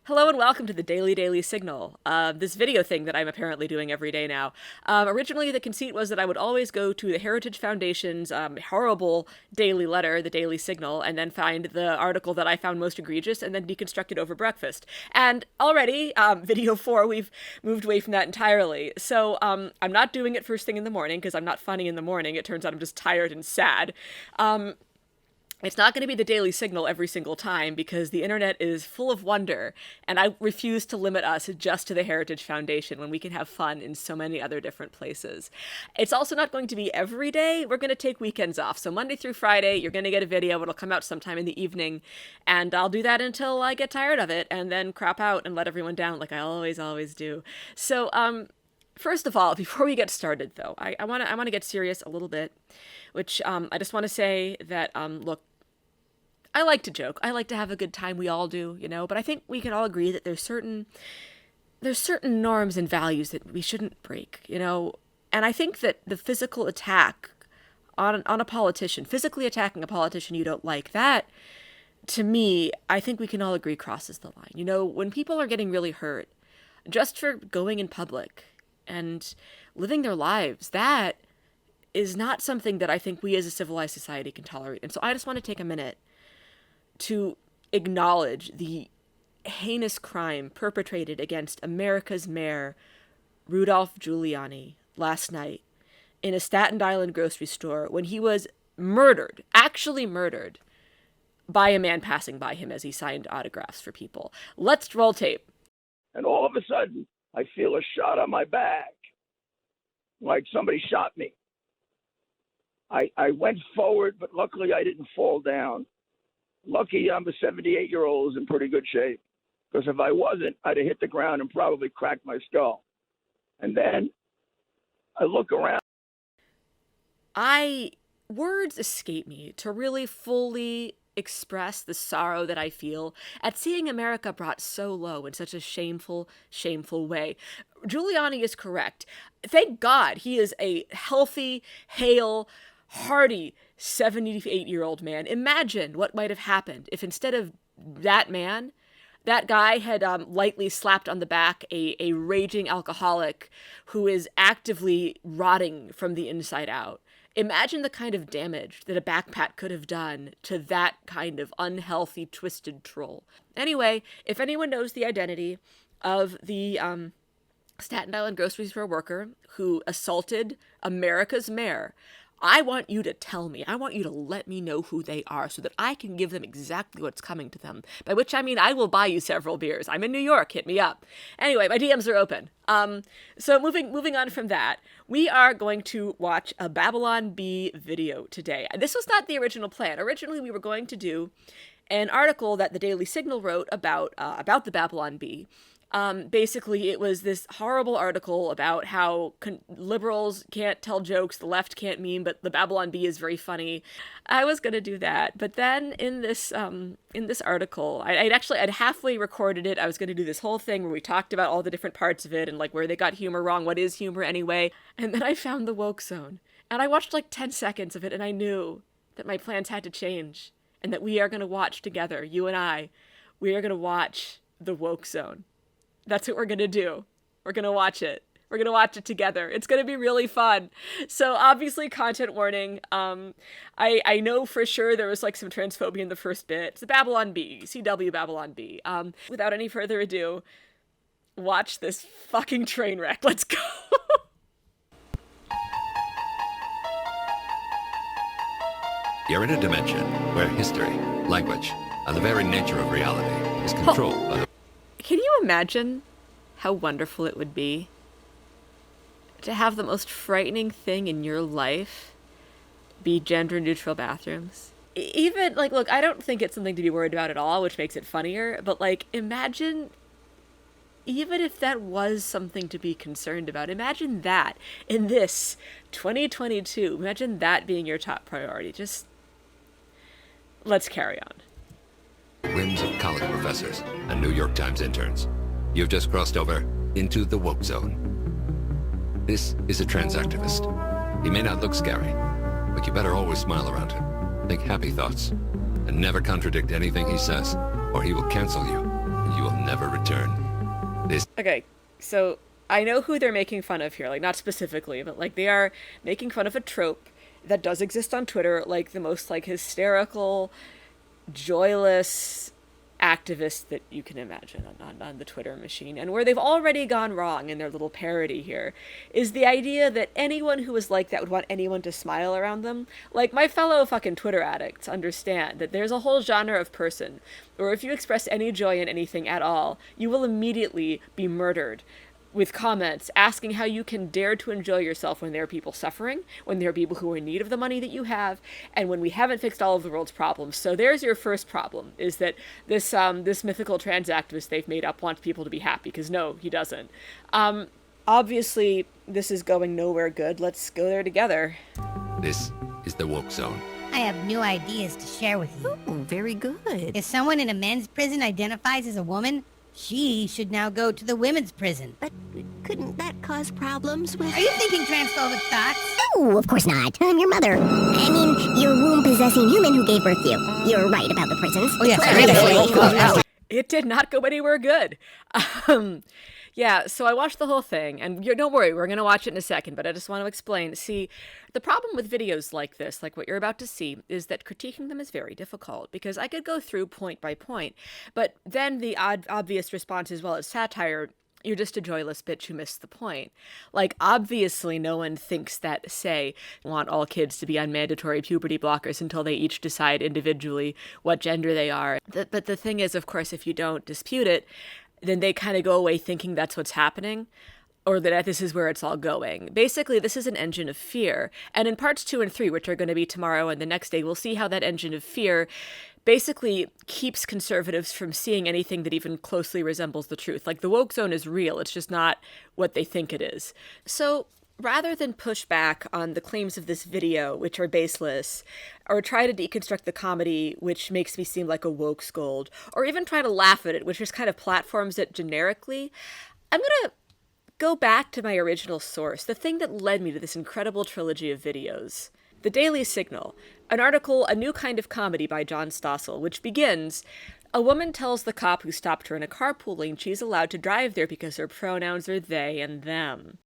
Hello and welcome to the Daily Signal, this video thing that I'm apparently doing every day now. Originally, the conceit was that I would always go to the Heritage Foundation's horrible daily letter, the Daily Signal, and then find the article that I found most egregious and then deconstruct it over breakfast. And already, video 4, we've moved away from that entirely. So I'm not doing it first thing in the morning because I'm not funny in the morning. It turns out I'm just tired and sad. It's not going to be the Daily Signal every single time because the internet is full of wonder, and I refuse to limit us just to the Heritage Foundation when we can have fun in so many other different places. It's also not going to be every day. We're going to take weekends off. So Monday through Friday, you're going to get a video. It'll come out sometime in the evening, and I'll do that until I get tired of it and then crap out and let everyone down like I always do. So, first of all, before we get started, though, I want to get serious a little bit, which I just want to say that, look, I like to joke. I like to have a good time. We all do, but I think we can all agree that there's certain norms and values that we shouldn't break, And I think that the physical attack on a politician, physically attacking a politician you don't like, that, to me, I think we can all agree crosses the line. When people are getting really hurt, just for going in public and living their lives, that is not something that I think we as a civilized society can tolerate. And so I just want to take a minute to acknowledge the heinous crime perpetrated against America's mayor, Rudolph Giuliani, last night in a Staten Island grocery store when he was murdered, actually murdered, by a man passing by him as he signed autographs for people. Let's roll tape. And all of a sudden, I feel a shot on my back, like somebody shot me. I went forward, but luckily I didn't fall down. Lucky I'm a 78-year-old who's in pretty good shape, because if I wasn't, I'd have hit the ground and probably cracked my skull. And then I look around. Words escape me to really fully express the sorrow that I feel at seeing America brought so low in such a shameful way. Giuliani is correct. Thank God he is a healthy, hale, hearty 78-year-old man. Imagine what might have happened if instead of that man, that guy had lightly slapped on the back a raging alcoholic who is actively rotting from the inside out. Imagine the kind of damage that a backpat could have done to that kind of unhealthy, twisted troll. Anyway, if anyone knows the identity of the Staten Island grocery store worker who assaulted America's mayor, I want you to tell me. I want you to let me know who they are so that I can give them exactly what's coming to them. By which I mean I will buy you several beers. I'm in New York. Hit me up. Anyway, my DMs are open. So moving on from that, we are going to watch a Babylon Bee video today. This was not the original plan. Originally, we were going to do an article that the Daily Signal wrote about the Babylon Bee. Basically, it was this horrible article about how liberals can't tell jokes, the left can't meme, but the Babylon Bee is very funny. I was gonna do that, but then in this article, I'd halfway recorded it. I was gonna do this whole thing where we talked about all the different parts of it and like where they got humor wrong, what is humor anyway, and then I found the woke zone, and I watched like 10 seconds of it, and I knew that my plans had to change, and that we are gonna watch together, you and I, we are gonna watch the woke zone. That's what we're going to do. We're going to watch it. We're going to watch it together. It's going to be really fun. So obviously, content warning. I know for sure there was like some transphobia in the first bit. It's the Babylon Bee, CW Babylon Bee. Without any further ado, watch this fucking train wreck. Let's go. You're in a dimension where history, language, and the very nature of reality is controlled by the... Can you imagine how wonderful it would be to have the most frightening thing in your life be gender-neutral bathrooms? Even, like, look, I don't think it's something to be worried about at all, which makes it funnier, but, like, imagine, even if that was something to be concerned about, imagine that in this 2022, imagine that being your top priority. Just, let's carry on. Whims of college professors and New York Times interns. You've just crossed over into the woke zone. This is a trans activist. He may not look scary, but you better always smile around him. Think happy thoughts, and never contradict anything he says, or he will cancel you, and you will never never return. This Okay, so I know who they're making fun of here, like not specifically, but like they are making fun of a trope that does exist on Twitter, like the most like hysterical, joyless activist that you can imagine on the Twitter machine. And where they've already gone wrong in their little parody here is the idea that anyone who is like that would want anyone to smile around them. Like, my fellow fucking Twitter addicts understand that there's a whole genre of person where if you express any joy in anything at all, you will immediately be murdered with comments asking how you can dare to enjoy yourself when there are people suffering, when there are people who are in need of the money that you have, and when we haven't fixed all of the world's problems. So there's your first problem, is that this mythical trans activist they've made up wants people to be happy, because no, he doesn't. Obviously, this is going nowhere good. Let's go there together. This is the woke zone. I have new ideas to share with you. Oh, very good. If someone in a men's prison identifies as a woman, she should now go to the women's prison. But couldn't that cause problems with... Are you thinking transphobic thoughts? Oh, of course not. I'm your mother. I mean, your womb-possessing human who gave birth to you. You're right about the prisons. Oh, yes. It did not go anywhere good. Yeah, so I watched the whole thing, and don't worry, we're going to watch it in a second, but I just want to explain. See, the problem with videos like this, like what you're about to see, is that critiquing them is very difficult, because I could go through point by point, but then the obvious response is, well, it's satire. You're just a joyless bitch who missed the point. Like, obviously no one thinks that, say, want all kids to be on mandatory puberty blockers until they each decide individually what gender they are. But the thing is, of course, if you don't dispute it, then they kind of go away thinking that's what's happening, or that this is where it's all going. Basically, this is an engine of fear. And in parts 2 and 3, which are going to be tomorrow and the next day, we'll see how that engine of fear basically keeps conservatives from seeing anything that even closely resembles the truth. Like, the woke zone is real. It's just not what they think it is. So rather than push back on the claims of this video, which are baseless, or try to deconstruct the comedy, which makes me seem like a wokescold, or even try to laugh at it, which just kind of platforms it generically, I'm going to go back to my original source, the thing that led me to this incredible trilogy of videos. The Daily Signal, an article, A New Kind of Comedy by John Stossel, which begins, a woman tells the cop who stopped her in a carpool lane she's allowed to drive there because her pronouns are they and them.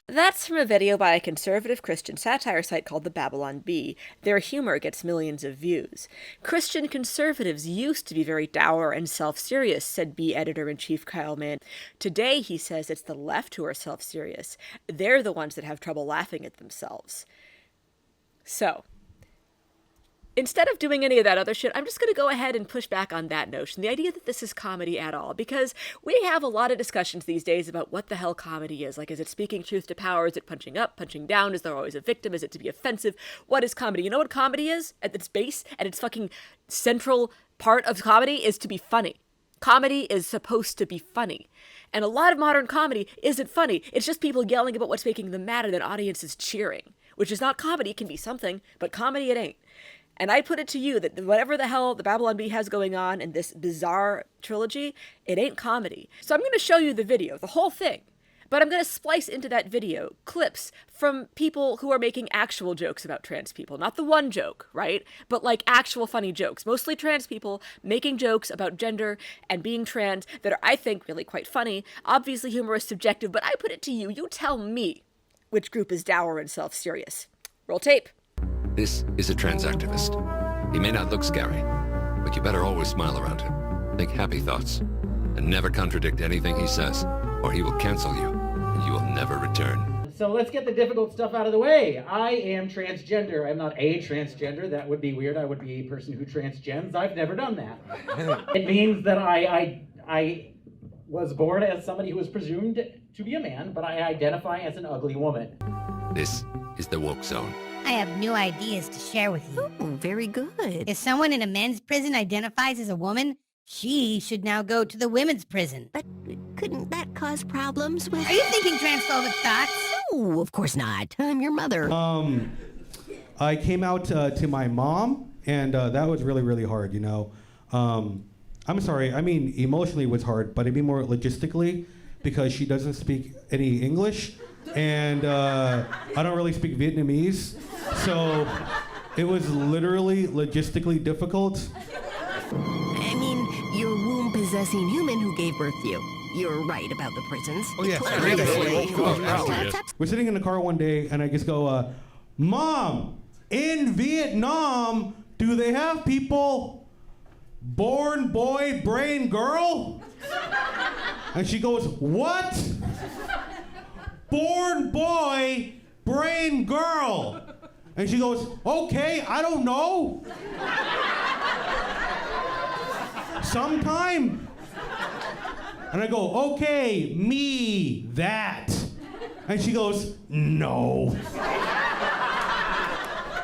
That's from a video by a conservative Christian satire site called the Babylon Bee. Their humor gets millions of views. Christian conservatives used to be very dour and self-serious, said Bee editor-in-chief Kyle Mann. Today, he says, it's the left who are self-serious. They're the ones that have trouble laughing at themselves. So, instead of doing any of that other shit, I'm just going to go ahead and push back on that notion, the idea that this is comedy at all, because we have a lot of discussions these days about what the hell comedy is. Like, is it speaking truth to power? Is it punching up, punching down? Is there always a victim? Is it to be offensive? What is comedy? You know what comedy is? At its base, at its fucking central part of comedy, is to be funny. Comedy is supposed to be funny. And a lot of modern comedy isn't funny. It's just people yelling about what's making them mad and an audience is cheering, which is not comedy. It can be something, but comedy it ain't. And I put it to you that whatever the hell the Babylon Bee has going on in this bizarre trilogy, it ain't comedy. So I'm going to show you the video, the whole thing. But I'm going to splice into that video clips from people who are making actual jokes about trans people. Not the one joke, right? But like actual funny jokes. Mostly trans people making jokes about gender and being trans that are, I think, really quite funny. Obviously humor is subjective, but I put it to you. You tell me which group is dour and self-serious. Roll tape. This is a trans activist. He may not look scary, but you better always smile around him. Think happy thoughts, and never contradict anything he says, or he will cancel you, and you will never return. So let's get the difficult stuff out of the way. I am transgender. I'm not a transgender. That would be weird. I would be a person who transgens. I've never done that. It means that I was born as somebody who was presumed to be a man, but I identify as an ugly woman. This is the woke zone. I have new ideas to share with you. Oh, very good. If someone in a men's prison identifies as a woman, she should now go to the women's prison. But couldn't that cause problems with... Are you thinking transphobic thoughts? Oh, of course not. I'm your mother. I came out to my mom, and that was really, really hard, you know. I'm sorry, I mean, emotionally it was hard, but I mean more logistically, because she doesn't speak any English, and I don't really speak Vietnamese, so it was literally logistically difficult. I mean, womb-possessing human who gave birth to you. You're right about the prisons. Oh, yeah. We're sitting in the car one day, and I just go, Mom, in Vietnam, do they have people born boy, brain girl? And she goes, what? Born boy, brain girl. And she goes, okay, I don't know. Sometime. And I go, okay, me, that. And she goes, no.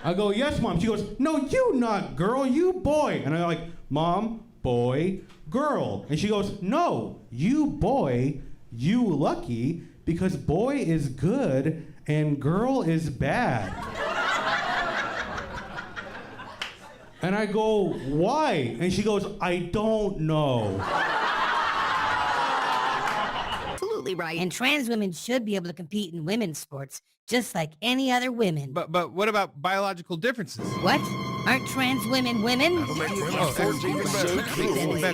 I go, yes, Mom. She goes, no, you not girl, you boy. And I'm like, Mom, boy, girl. And she goes, no, you boy, you lucky, because boy is good and girl is bad. And I go, why? And she goes, I don't know. Absolutely right. And trans women should be able to compete in women's sports, just like any other women. But what about biological differences? What? Aren't trans women women?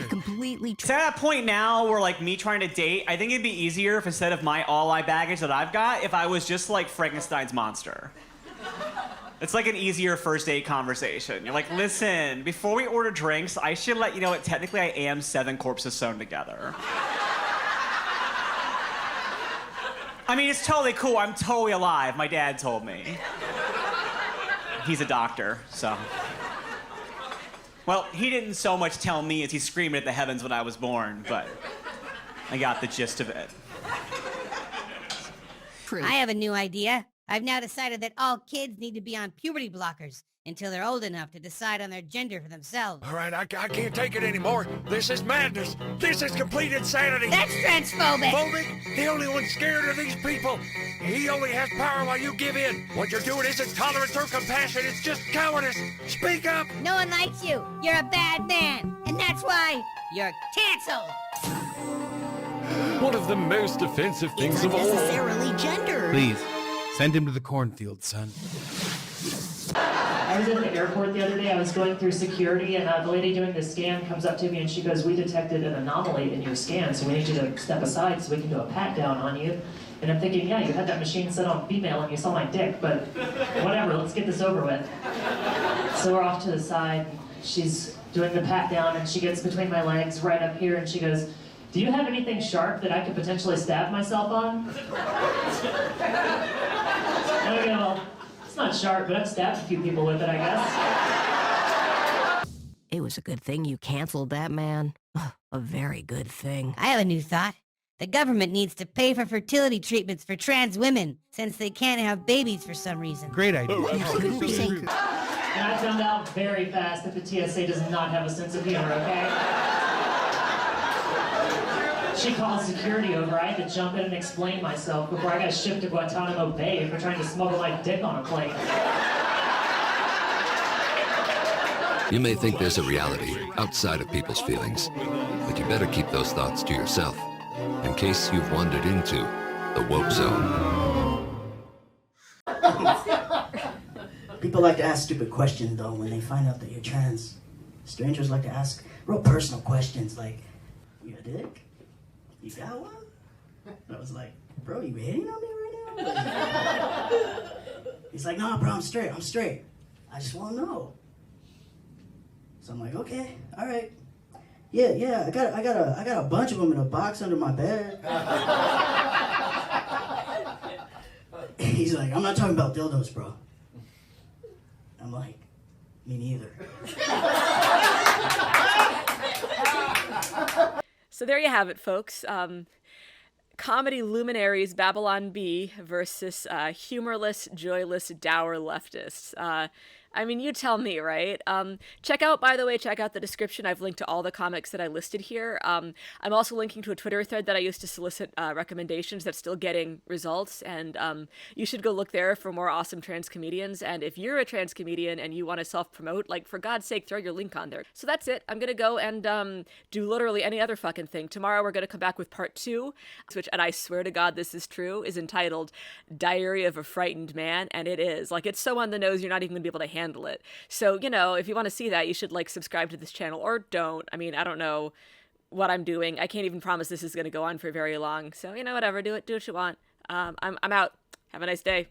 Completely It's at that point now where, like, me trying to date, I think it'd be easier if instead of my all-eye baggage that I've got, if I was just like Frankenstein's monster. It's like an easier first date conversation. You're like, listen, before we order drinks, I should let you know that technically I am 7 corpses sewn together. I mean, it's totally cool. I'm totally alive. My dad told me. He's a doctor, so. Well, he didn't so much tell me as he's screaming at the heavens when I was born, but I got the gist of it. true. I have a new idea. I've now decided that all kids need to be on puberty blockers until they're old enough to decide on their gender for themselves. All right, I can't take it anymore. This is madness. This is complete insanity. That's transphobic! Phobic? The only one scared of these people. He only has power while you give in. What you're doing isn't tolerance or compassion. It's just cowardice. Speak up. No one likes you. You're a bad man. And that's why you're canceled. One of the most offensive things It's of all. unnecessarily gendered. Please, send him to the cornfield, son. I was at the airport the other day. I was going through security, and the lady doing the scan comes up to me and she goes, "We detected an anomaly in your scan, so we need you to step aside so we can do a pat down on you." And I'm thinking, yeah, you had that machine set on female and you saw my dick, but whatever, let's get this over with. So we're off to the side. She's doing the pat down, and she gets between my legs right up here, and she goes, "Do you have anything sharp that I could potentially stab myself on?" And I go, "Well, it's not sharp, but I've stabbed a few people with it, I guess." It was a good thing you canceled that man. A very good thing. I have a new thought. The government needs to pay for fertility treatments for trans women since they can't have babies for some reason. Great idea. And I found out very fast that the TSA does not have a sense of humor, okay? She called security over. I had to jump in and explain myself before I got shipped to Guantanamo Bay for trying to smuggle my dick on a plane. You may think there's a reality outside of people's feelings, but you better keep those thoughts to yourself, in case you've wandered into the woke zone. People like to ask stupid questions, though, when they find out that you're trans. Strangers like to ask real personal questions, like, "You got a dick? You got one?" And I was like, "Bro, you hitting on me right now?" He's like, "No, bro, I'm straight. I just want to know." So I'm like, "Okay, all right. Yeah, I got a bunch of them in a box under my bed." He's like, "I'm not talking about dildos, bro." I'm like, "Me neither." So there you have it, folks. Comedy luminaries Babylon Bee versus humorless, joyless, dour leftists. I mean, you tell me, right? Check out the description. I've linked to all the comics that I listed here. I'm also linking to a Twitter thread that I used to solicit recommendations that's still getting results. And you should go look there for more awesome trans comedians. And if you're a trans comedian and you want to self-promote, like, for God's sake, throw your link on there. So that's it. I'm going to go and do literally any other fucking thing. Tomorrow we're going to come back with part 2, which, and I swear to God this is true, is entitled Diary of a Frightened Man. And it is. Like, it's so on the nose, you're not even going to be able to handle it. So, if you want to see that, you should, like, subscribe to this channel, or don't. I mean, I don't know what I'm doing. I can't even promise this is going to go on for very long. So, whatever. Do what you want. I'm out. Have a nice day.